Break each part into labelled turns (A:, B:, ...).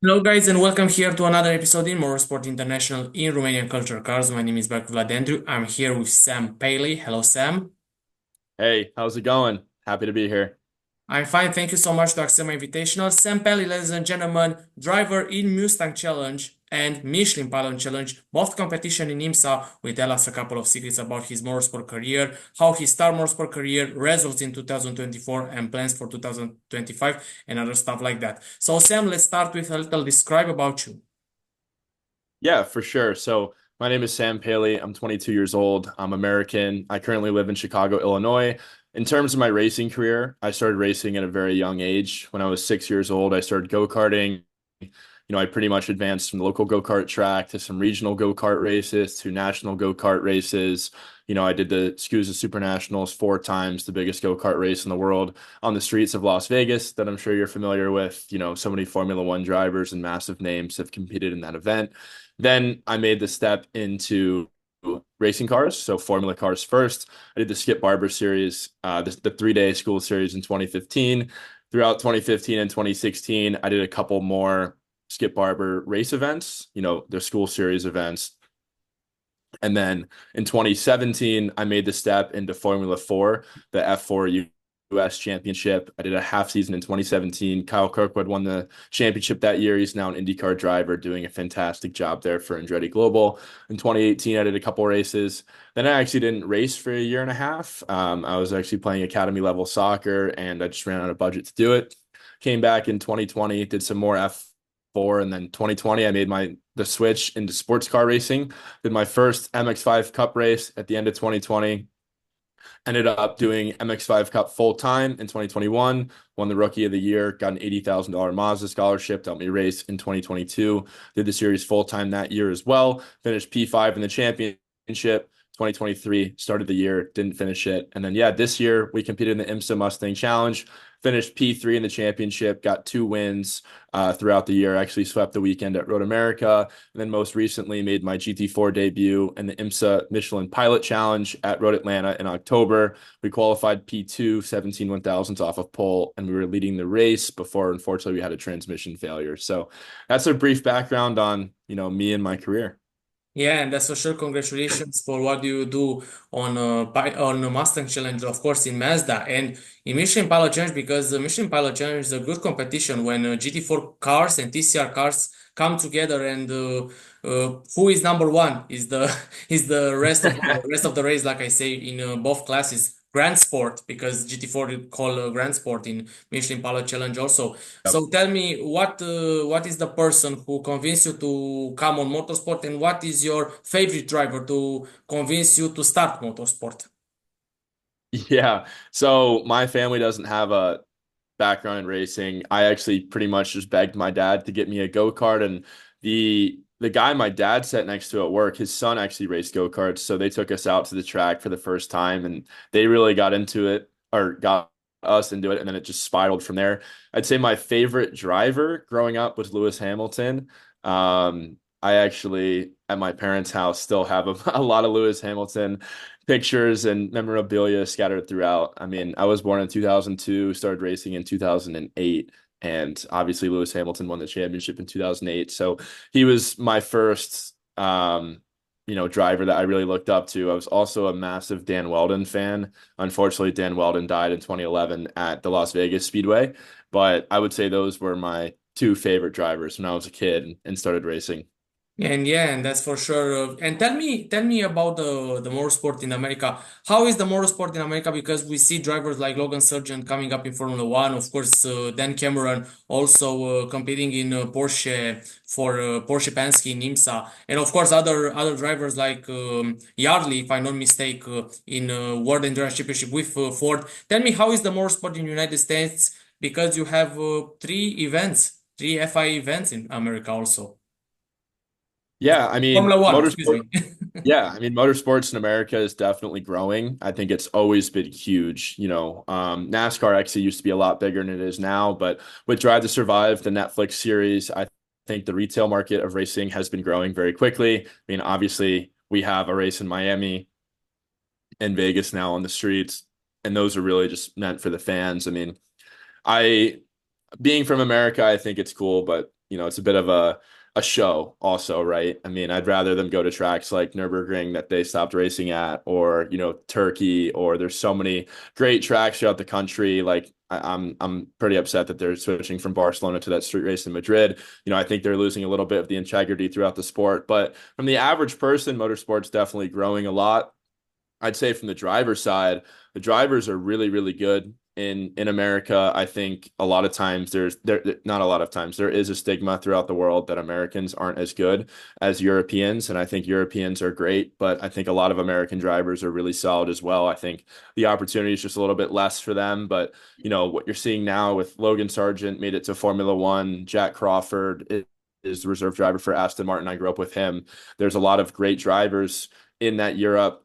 A: Hello, guys, and welcome here to another episode in Motorsport International in Romanian Culture Cars. My name is Baicu Vlad-Andrei. I'm here with Sam Paley. Hello, Sam.
B: Hey, how's it going? Happy to be here.
A: I'm fine. Thank you so much to accept my invitation. Sam Paley, ladies and gentlemen, driver in Mustang Challenge and Michelin Pilot Challenge, both competition in IMSA, will tell us a couple of secrets about his motorsport career, how he started motorsport career, results in 2024, and plans for 2025, and other stuff like that. So, Sam, let's start with a little describe about you.
B: Yeah, for sure. So, my name is Sam Paley. I'm 22 years old. I'm American. I currently live in Chicago, Illinois. In terms of my racing career, I started racing at a very young age. When I was 6 years old, I started go-karting. I pretty much advanced from the local go-kart track to some regional go-kart races to national go-kart races. I did the SCUSA Super Nationals 4 times, the biggest go-kart race in the world on the streets of Las Vegas that I'm sure you're familiar with. So many Formula One drivers and massive names have competed in that event. Then I made the step into racing cars, so Formula Cars first. I did the Skip Barber series, the 3-day school series in 2015. Throughout 2015 and 2016, I did a couple more Skip Barber race events, their school series events. And then in 2017, I made the step into Formula 4, the F4 US Championship. I did a half season in 2017. Kyle Kirkwood won the championship that year. He's now an IndyCar driver doing a fantastic job there for Andretti Global. In 2018, I did a couple races. Then I actually didn't race for a year and a half. I was actually playing academy level soccer and I just ran out of budget to do it. Came back in 2020, did some more F4, and then 2020 I made the switch into sports car racing. Did my first MX5 Cup race at the end of 2020. Ended up doing MX5 Cup full time in 2021. Won the Rookie of the Year. Got an $80,000 Mazda scholarship to help me race in 2022. Did the series full time that year as well. Finished P5 in the championship. 2023 started the year, didn't finish it. And then, yeah, this year we competed in the IMSA Mustang Challenge, finished P3 in the championship, got 2 wins throughout the year, actually swept the weekend at Road America. And then most recently made my GT4 debut in the IMSA Michelin Pilot Challenge at Road Atlanta in October. We qualified P2, 17 1000s off of pole, and we were leading the race before, unfortunately, we had a transmission failure. So that's a brief background on, me and my career.
A: Yeah, and that's for sure. Congratulations for what you do on the Mustang Challenge, of course, in Mazda and in Michelin Pilot Challenge, because the Michelin Pilot Challenge is a good competition when GT4 cars and TCR cars come together, and who is number one is the is the rest of the race, like I say, in both classes. Grand Sport, because GT4 you call Grand Sport in Michelin Pilot Challenge also.
B: Yep.
A: So tell me, what is the person who convinced you to come on motorsport, and what is your favorite driver to convince you to start motorsport?
B: Yeah. So my family doesn't have a background in racing. I actually pretty much just begged my dad to get me a go-kart, and the guy my dad sat next to at work, his son actually raced go-karts, so they took us out to the track for the first time and they really got into it, or got us into it, and then it just spiraled from there. I'd say my favorite driver growing up was Lewis Hamilton. I actually at my parents' house still have a lot of Lewis Hamilton pictures and memorabilia scattered throughout. I mean, I was born in 2002, started racing in 2008, and obviously Lewis Hamilton won the championship in 2008. So he was my first, driver that I really looked up to. I was also a massive Dan Weldon fan. Unfortunately, Dan Weldon died in 2011 at the Las Vegas Speedway, but I would say those were my two favorite drivers when I was a kid and started racing.
A: And yeah, and that's for sure. And tell me about the motorsport in America. How is the motorsport in America? Because we see drivers like Logan Sargent coming up in Formula One, of course, Dan Cameron also competing in Porsche for Porsche Penske in IMSA, and of course other drivers like Yardley, if I'm not mistaken, in World Endurance Championship with Ford. Tell me, how is the motorsport in the United States? Because you have three FI events in America also.
B: Yeah, I mean,
A: Formula One, excuse
B: motorsport.
A: me.
B: Yeah, I mean, motorsports in America is definitely growing. I think it's always been huge. NASCAR actually used to be a lot bigger than it is now, but with Drive to Survive, the Netflix series, I think the retail market of racing has been growing very quickly. I mean, obviously, we have a race in Miami and Vegas now on the streets, and those are really just meant for the fans. I mean, I being from America, I think it's cool, but it's a bit of a show also, right? I mean, I'd rather them go to tracks like Nürburgring that they stopped racing at, or Turkey, or there's so many great tracks throughout the country. Like I'm pretty upset that they're switching from Barcelona to that street race in Madrid. I think they're losing a little bit of the integrity throughout the sport. But from the average person, motorsport's definitely growing a lot. I'd say from the driver's side, the drivers are really, really good in America. I think a lot of times not a lot of times there is a stigma throughout the world that Americans aren't as good as Europeans, and I think Europeans are great, but I think a lot of American drivers are really solid as well. I think the opportunity is just a little bit less for them, but what you're seeing now with Logan Sargent made it to Formula One, Jack Crawford is the reserve driver for Aston Martin. I grew up with him. There's a lot of great drivers in that Europe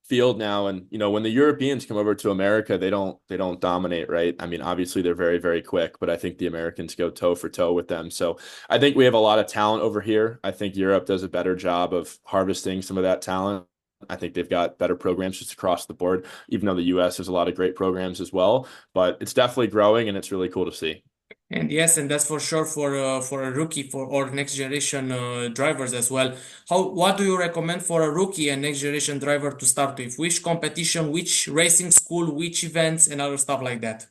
B: field now, and when the Europeans come over to America, they don't dominate, right? I mean, obviously they're very, very quick, but I think the Americans go toe for toe with them. So I think we have a lot of talent over here. I think Europe does a better job of harvesting some of that talent. I think they've got better programs just across the board, even though the US has a lot of great programs as well. But it's definitely growing, and it's really cool to see.
A: And yes, and that's for sure for a rookie for or next generation drivers as well. What do you recommend for a rookie and next generation driver to start with? Which competition, which racing school, which events, and other stuff like that?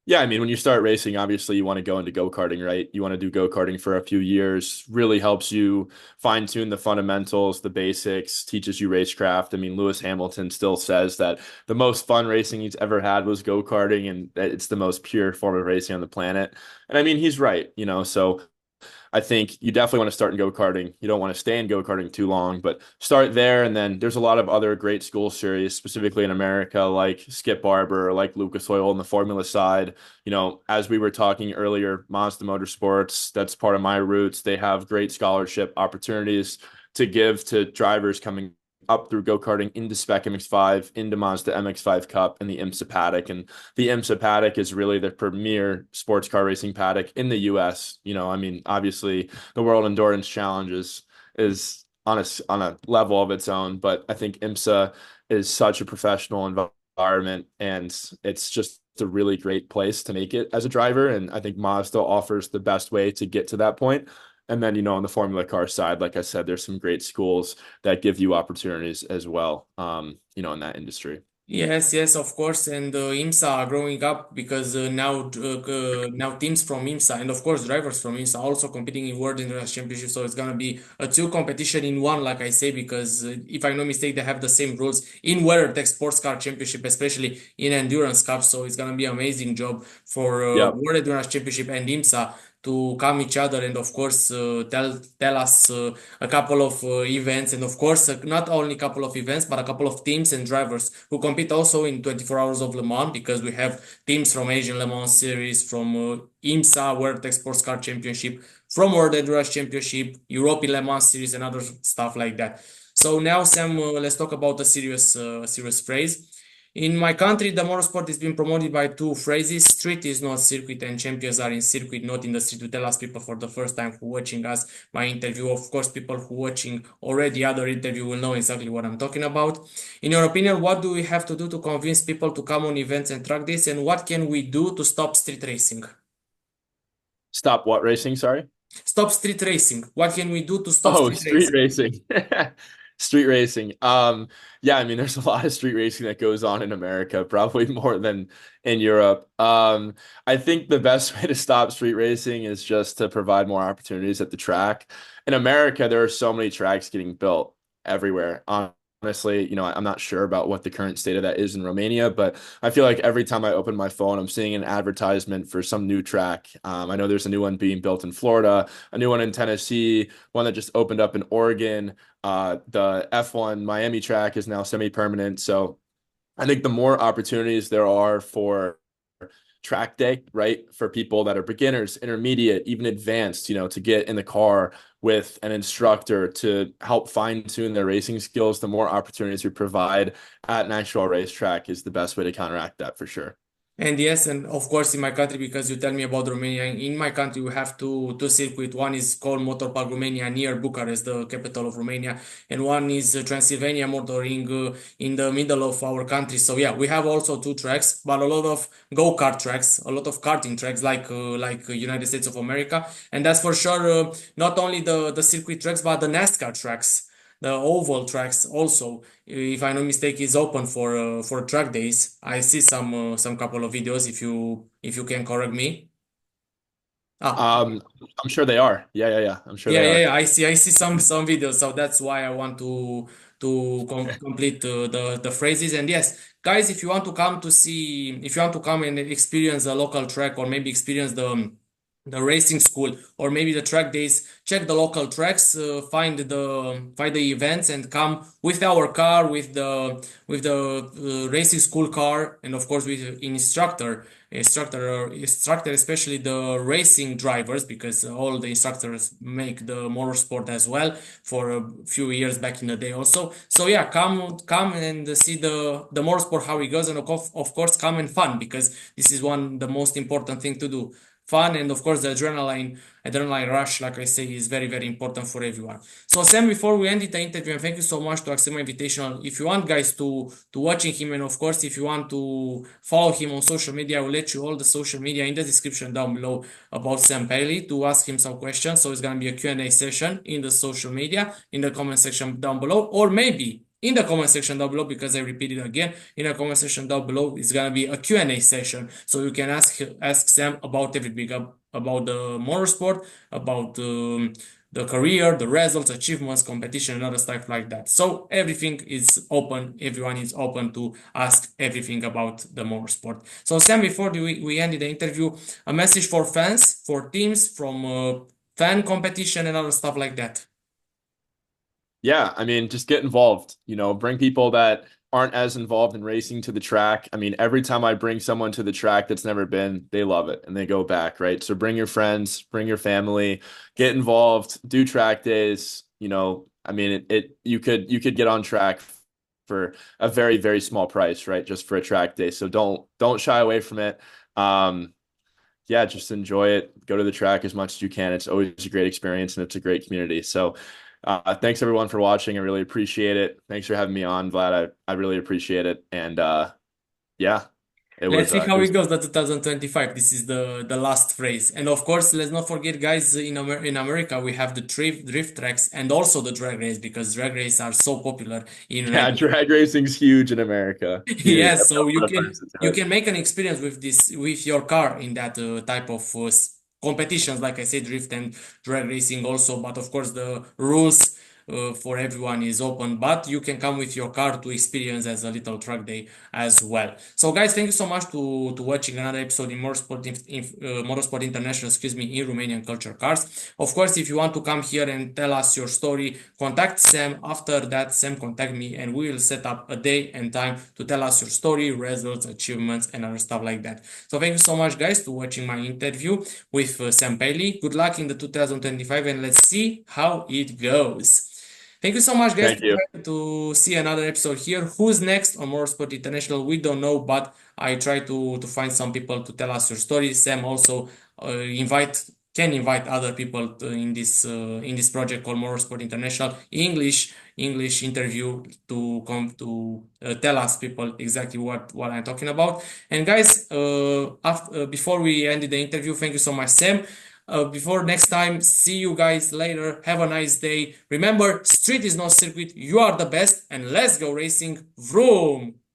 B: Yeah, I mean, when you start racing, obviously you want to go into go-karting, right? You want to do go-karting for a few years, really helps you fine-tune the fundamentals, the basics, teaches you racecraft. I mean, Lewis Hamilton still says that the most fun racing he's ever had was go-karting, and that it's the most pure form of racing on the planet. And I mean, he's right. So I think you definitely want to start in go-karting. You don't want to stay in go-karting too long, but start there. And then there's a lot of other great school series, specifically in America, like Skip Barber, like Lucas Oil on the Formula side. As we were talking earlier, Mazda Motorsports, that's part of my roots. They have great scholarship opportunities to give to drivers coming up through go-karting into Spec MX-5, into Mazda MX-5 Cup and the IMSA paddock. And the IMSA paddock is really the premier sports car racing paddock in the US. I mean, obviously the World Endurance Challenge is on a level of its own, but I think IMSA is such a professional environment, and it's just a really great place to make it as a driver. And I think Mazda offers the best way to get to that point. And then, on the Formula car side, like I said, there's some great schools that give you opportunities as well, in that industry.
A: Yes, yes, of course, and IMSA are growing up because now teams from IMSA and of course drivers from IMSA are also competing in World Endurance Championship. So it's gonna be a two competition in one, like I say, because if I'm not mistaken, they have the same rules in WeatherTech Sports Car Championship, especially in Endurance Cup. So it's gonna be amazing job for
B: Yep.
A: World Endurance Championship and IMSA to come each other and of course tell us a couple of events, and of course not only a couple of events but a couple of teams and drivers who compete also in 24 hours of Le Mans, because we have teams from Asian Le Mans series, from IMSA World Tech Sports Car Championship, from World Endurance Championship, European Le Mans series, and other stuff like that. So now, Sam, let's talk about a serious phrase. In my country, the motorsport is being promoted by two phrases. Street is not circuit and champions are in circuit, not in the street. To tell us people for the first time who watching us, my interview. Of course, people who watching already other interview will know exactly what I'm talking about. In your opinion, what do we have to do to convince people to come on events and track this? And what can we do to stop street racing?
B: Stop what racing? Sorry.
A: Stop street racing. What can we do to stop
B: Oh,
A: street
B: street
A: racing?
B: racing. Street racing. Yeah, I mean, there's a lot of street racing that goes on in America, probably more than in Europe. I think the best way to stop street racing is just to provide more opportunities at the track. In America, there are so many tracks getting built everywhere. Honestly, I'm not sure about what the current state of that is in Romania, but I feel like every time I open my phone, I'm seeing an advertisement for some new track. I know there's a new one being built in Florida, a new one in Tennessee, one that just opened up in Oregon. The F1 Miami track is now semi-permanent. So I think the more opportunities there are for track day, right? For people that are beginners, intermediate, even advanced, to get in the car with an instructor to help fine tune their racing skills, the more opportunities we provide at an actual racetrack is the best way to counteract that for sure.
A: And yes, and of course in my country, because you tell me about Romania, in my country we have two circuit. One is called Motor Romania near Bucharest, the capital of Romania, and one is Transylvania Motoring in the middle of our country. So yeah, we have also two tracks, but a lot of go-kart tracks, a lot of karting tracks like United States of America, and that's for sure not only the circuit tracks but the NASCAR tracks. The oval tracks also, if I'm not mistaken, is open for track days. I see some couple of videos if you can correct me. Ah,
B: I'm sure they are. Yeah. I'm sure
A: yeah,
B: they
A: yeah,
B: are.
A: yeah. I see some videos, so that's why I want to complete the phrases. And yes, guys, if you want to come and experience a local track, or maybe experience the racing school, or maybe the track days, check the local tracks, find the events, and come with our car, with the racing school car, and of course with instructor, especially the racing drivers, because all the instructors make the motorsport as well for a few years back in the day also. So yeah, come and see the motorsport, how it goes, and of course come and fun, because this is one the most important thing to do. Fun, and of course the adrenaline rush, like I say, is very very important for everyone. So Sam, before we end the interview, and thank you so much to accept my invitation. If you want, guys, to watching him, and of course if you want to follow him on social media, I will let you all the social media in the description down below about Sam Paley, to ask him some questions. So it's gonna be a Q&A session in the social media, in the comment section down below, or maybe in the comment section down below, because I repeat it again, in the comment section down below is gonna be a Q&A session, so you can ask Sam about everything, about the motorsport, about the career, the results, achievements, competition, and other stuff like that. So everything is open. Everyone is open to ask everything about the motorsport. So Sam, before we ended the interview, a message for fans, for teams, from fan competition and other stuff like that.
B: Yeah, I mean, just get involved, bring people that aren't as involved in racing to the track. I mean, every time I bring someone to the track that's never been, they love it and they go back, right? So bring your friends, bring your family, get involved, do track days, I mean, you could get on track for a very, very small price, right? Just for a track day. So don't shy away from it. Um, yeah, just enjoy it. Go to the track as much as you can. It's always a great experience and it's a great community. So thanks everyone for watching. I really appreciate it. Thanks for having me on, Vlad. I really appreciate it. And yeah, it
A: Let's
B: was
A: see
B: it
A: how it
B: was
A: goes, the 2025. This is the last phrase. And of course, let's not forget, guys, in America, we have the drift tracks and also the drag race, because drag race are so popular in
B: yeah,
A: United States.
B: drag racing's huge in America. Huge.
A: Yes,
B: I've
A: so
B: got a
A: you
B: lot of
A: can
B: friends that do
A: you
B: it.
A: can make an experience with this, with your car, in that type of competitions, like I said, drift and drag racing also. But of course, the rules for everyone is open. But you can come with your car to experience as a little track day as well. So, guys, thank you so much to watching another episode in Motorsport International, excuse me, in Romanian Culture Cars. Of course, if you want to come here and tell us your story, contact Sam. After that, Sam contact me, and we will set up a day and time to tell us your story, results, achievements, and other stuff like that. So thank you so much, guys, to watching my interview with Sam Paley. Good luck in the 2025, and let's see how it goes. Thank you so much, guys,
B: Thank you.
A: to see another episode here. Who's next on Motorsport International? We don't know, but I try to find some people to tell us your story. Sam also invite can invite other people in this project called Motorsport International English interview, to come to tell us people exactly what I'm talking about. And guys, before we end the interview, thank you so much, Sam. Before next time, see you guys later. Have a nice day. Remember, street is not circuit. You are the best, and let's go racing. Vroom!